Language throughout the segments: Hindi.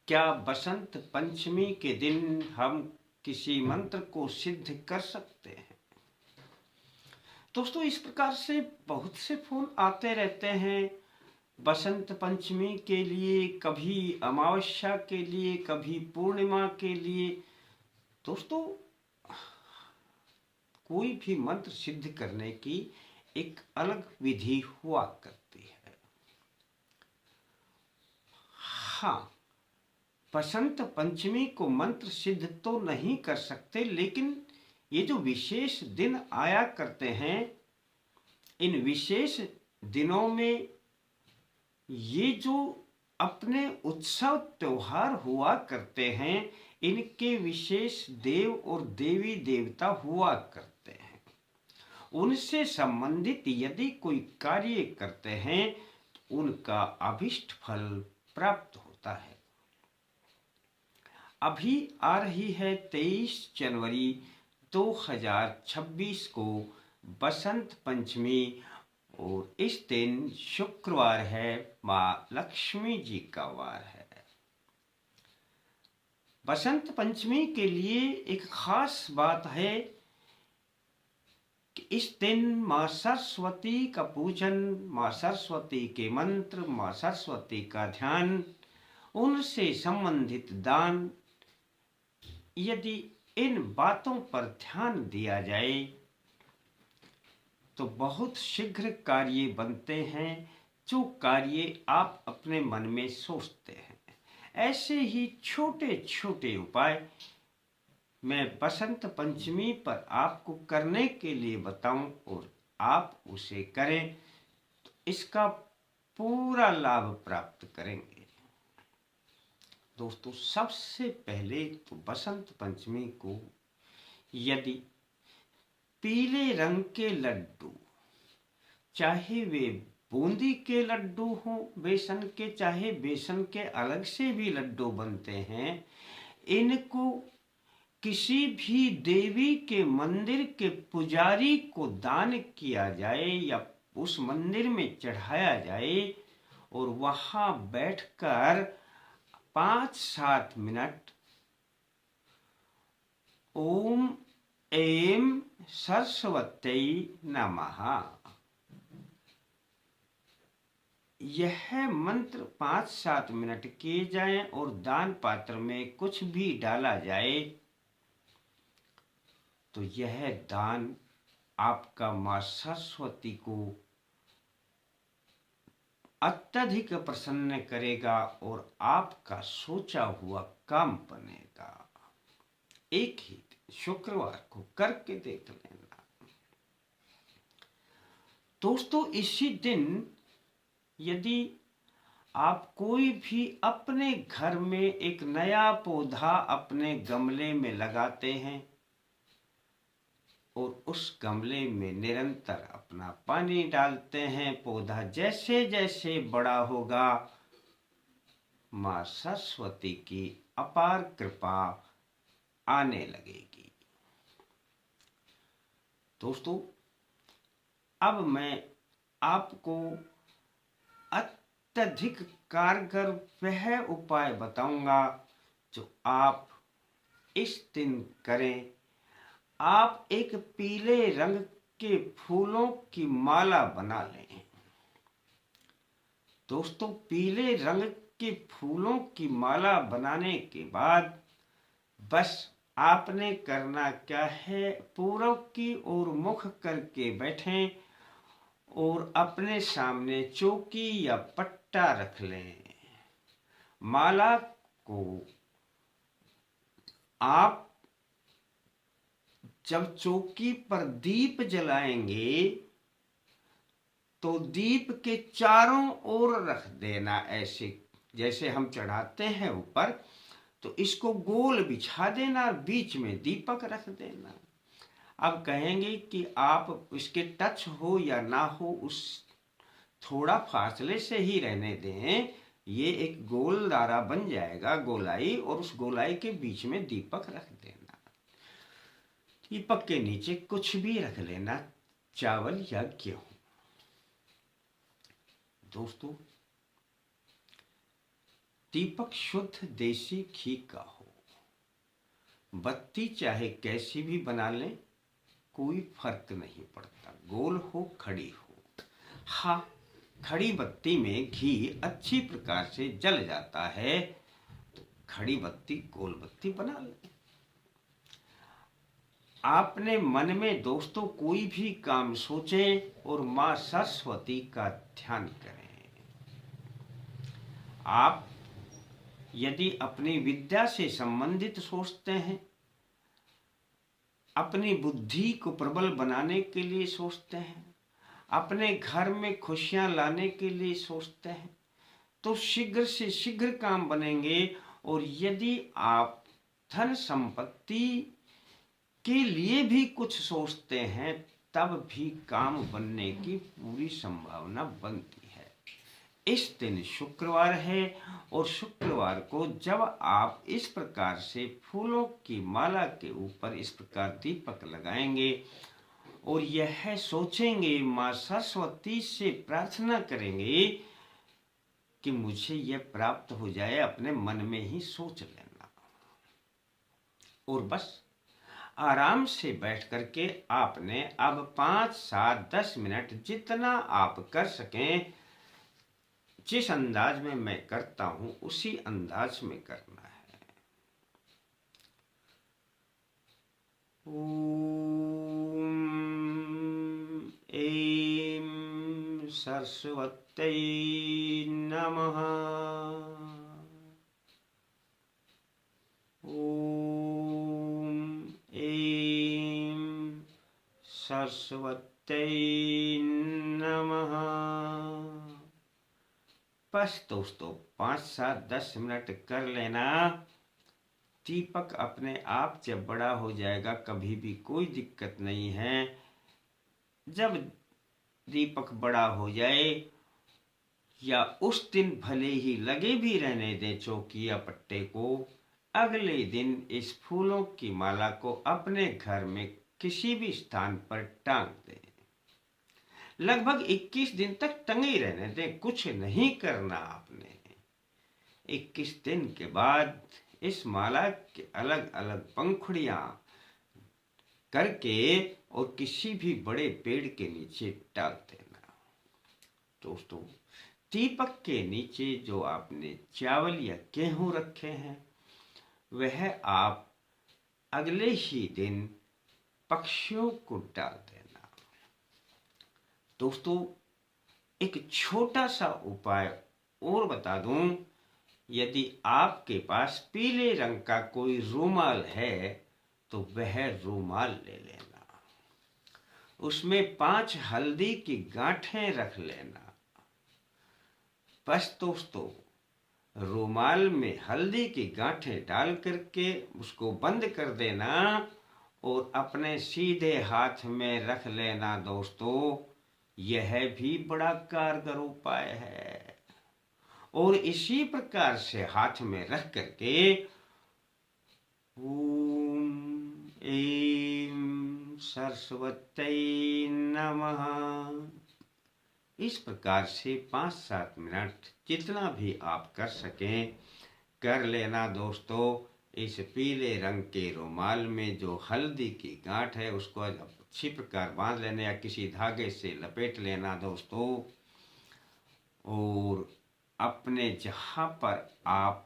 क्या बसंत पंचमी के दिन हम किसी मंत्र को सिद्ध कर सकते हैं? दोस्तों, इस प्रकार से बहुत से फोन आते रहते हैं बसंत पंचमी के लिए, कभी अमावस्या के लिए, कभी पूर्णिमा के लिए। दोस्तों, कोई भी मंत्र सिद्ध करने की एक अलग विधि हुआ करती है। हाँ, बसंत पंचमी को मंत्र सिद्ध तो नहीं कर सकते, लेकिन ये जो विशेष दिन आया करते हैं, इन विशेष दिनों में ये जो अपने उत्सव त्योहार हुआ करते हैं, इनके विशेष देव और देवी देवता हुआ करते हैं। उनसे संबंधित यदि कोई कार्य करते हैं तो उनका अभिष्ट फल प्राप्त होता है। अभी आ रही है 23 जनवरी 2026 को बसंत पंचमी, और इस दिन शुक्रवार है, माँ लक्ष्मी जी का वार है। बसंत पंचमी के लिए एक खास बात है कि इस दिन माँ सरस्वती का पूजन, माँ सरस्वती के मंत्र, माँ सरस्वती का ध्यान, उनसे संबंधित दान, यदि इन बातों पर ध्यान दिया जाए तो बहुत शीघ्र कार्य बनते हैं, जो कार्य आप अपने मन में सोचते हैं। ऐसे ही छोटे छोटे उपाय मैं बसंत पंचमी पर आपको करने के लिए बताऊं और आप उसे करें तो इसका पूरा लाभ प्राप्त करेंगे। दोस्तों, सबसे पहले तो बसंत पंचमी को यदि पीले रंग के लड्डू, चाहे वे बूंदी के लड्डू हों बेसन के, चाहे बेसन के अलग से भी लड्डू बनते हैं, इनको किसी भी देवी के मंदिर के पुजारी को दान किया जाए या उस मंदिर में चढ़ाया जाए और वहां बैठकर 5-7 मिनट ओम ऐं सरस्वत्यै नमः, यह मंत्र 5-7 मिनट किए जाएं और दान पात्र में कुछ भी डाला जाए तो यह दान आपका मां सरस्वती को अत्यधिक प्रसन्न करेगा और आपका सोचा हुआ काम बनेगा। एक ही शुक्रवार को करके देख लेना। दोस्तों, इसी दिन यदि आप कोई भी अपने घर में एक नया पौधा अपने गमले में लगाते हैं और उस गमले में निरंतर अपना पानी डालते हैं, पौधा जैसे जैसे बड़ा होगा मां सरस्वती की अपार कृपा आने लगेगी। दोस्तों, अब मैं आपको अत्यधिक कारगर वह उपाय बताऊंगा जो आप इस दिन करें। आप एक पीले रंग के फूलों की माला बना लें। दोस्तों, पीले रंग के फूलों की माला बनाने के बाद बस आपने करना क्या है, पूरब की ओर मुख करके बैठें और अपने सामने चौकी या पट्टा रख लें। माला को आप जब चौकी पर दीप जलाएंगे तो दीप के चारों ओर रख देना, ऐसे जैसे हम चढ़ाते हैं ऊपर, तो इसको गोल बिछा देना, बीच में दीपक रख देना। अब कहेंगे कि आप इसके टच हो या ना हो, उस थोड़ा फासले से ही रहने दें, ये एक गोल दायरा बन जाएगा, गोलाई, और उस गोलाई के बीच में दीपक रख देना। दीपक के नीचे कुछ भी रख लेना, चावल या गेहूं। दोस्तों, दीपक शुद्ध देसी घी का हो। बत्ती चाहे कैसी भी बना लें, कोई फर्क नहीं पड़ता, गोल हो खड़ी हो। हाँ, खड़ी बत्ती में घी अच्छी प्रकार से जल जाता है, तो खड़ी बत्ती गोल बत्ती बना लें। आपने मन में दोस्तों कोई भी काम सोचें और मां सरस्वती का ध्यान करें। आप यदि अपनी विद्या से संबंधित सोचते हैं, अपनी बुद्धि को प्रबल बनाने के लिए सोचते हैं, अपने घर में खुशियां लाने के लिए सोचते हैं, तो शीघ्र से शीघ्र काम बनेंगे। और यदि आप धन संपत्ति के लिए भी कुछ सोचते हैं, तब भी काम बनने की पूरी संभावना बनती है। इस दिन शुक्रवार है, और शुक्रवार को जब आप इस प्रकार से फूलों की माला के ऊपर इस प्रकार दीपक लगाएंगे और यह सोचेंगे, मां सरस्वती से प्रार्थना करेंगे कि मुझे यह प्राप्त हो जाए, अपने मन में ही सोच लेना। और बस आराम से बैठ करके आपने अब 5, 7, 10 मिनट जितना आप कर सकें, जिस अंदाज में मैं करता हूं उसी अंदाज में करना है। ओम ऐं सरस्वत्यै नमः। ओम ऐं सरस्वत्यै नमः। बस दोस्तों 5, 7, 10 मिनट कर लेना। दीपक अपने आप जब बड़ा हो जाएगा, कभी भी कोई दिक्कत नहीं है। जब दीपक बड़ा हो जाए, या उस दिन भले ही लगे भी रहने दें चौकी या पट्टे को, अगले दिन इस फूलों की माला को अपने घर में किसी भी स्थान पर टांग दें। लगभग 21 दिन तक टंगे रहने दें, कुछ नहीं करना आपने। 21 दिन के बाद इस माला के अलग अलग पंखुड़ियां करके और किसी भी बड़े पेड़ के नीचे डाल देना। दोस्तों, दीपक के नीचे जो आपने चावल या गेहूं रखे हैं, वह आप अगले ही दिन पक्षियों को डाल देना। दोस्तों, एक छोटा सा उपाय और बता दूं, यदि आपके पास पीले रंग का कोई रूमाल है, तो वह रूमाल ले लेना, उसमें 5 हल्दी की गांठें रख लेना। बस दोस्तों, रूमाल में हल्दी की गांठें डाल करके उसको बंद कर देना और अपने सीधे हाथ में रख लेना। दोस्तों, यह भी बड़ा कारगर उपाय है। और इसी प्रकार से हाथ में रख करके ओम ऐं सरस्वत्यै नमः, इस प्रकार से 5-7 मिनट जितना भी आप कर सकें कर लेना। दोस्तों, इस पीले रंग के रुमाल में जो हल्दी की गांठ है उसको अच्छी प्रकार बांध लेना या किसी धागे से लपेट लेना दोस्तों। और अपने जहाँ पर आप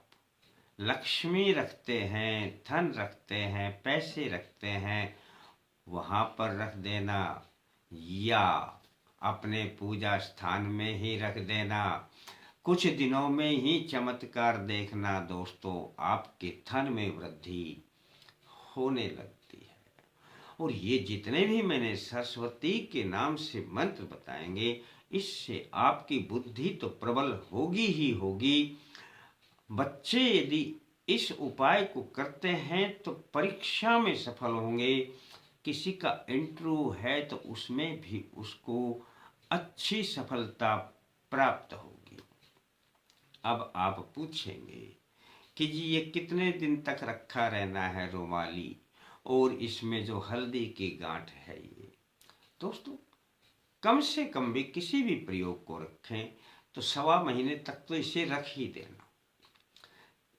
लक्ष्मी रखते हैं, धन रखते हैं, पैसे रखते हैं, वहाँ पर रख देना, या अपने पूजा स्थान में ही रख देना। कुछ दिनों में ही चमत्कार देखना दोस्तों, आपके धन में वृद्धि होने लगती है। और ये जितने भी मैंने सरस्वती के नाम से मंत्र बताएंगे, इससे आपकी बुद्धि तो प्रबल होगी ही होगी। बच्चे यदि इस उपाय को करते हैं तो परीक्षा में सफल होंगे। किसी का इंटरव्यू है तो उसमें भी उसको अच्छी सफलता प्राप्त होगी। अब आप पूछेंगे कि जी ये कितने दिन तक रखा रहना है रुमाली, और इसमें जो हल्दी की गांठ है ये? दोस्तों, कम से कम भी किसी भी प्रयोग को रखें तो 1.25 महीने तक तो इसे रख ही देना।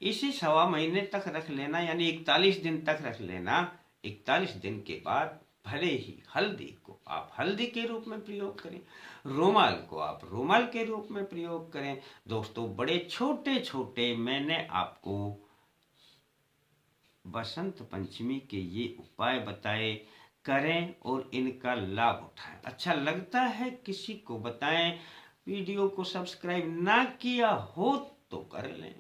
इसे सवा महीने तक रख लेना, यानी 41 दिन तक रख लेना। 41 दिन के बाद भले ही हल्दी को आप हल्दी के रूप में प्रयोग करें, रोमाल को आप रोमाल के रूप में प्रयोग करें। दोस्तों, बड़े छोटे छोटे मैंने आपको बसंत पंचमी के ये उपाय बताए, करें और इनका लाभ उठाएं। अच्छा लगता है किसी को बताएं। वीडियो को सब्सक्राइब ना किया हो तो कर लें।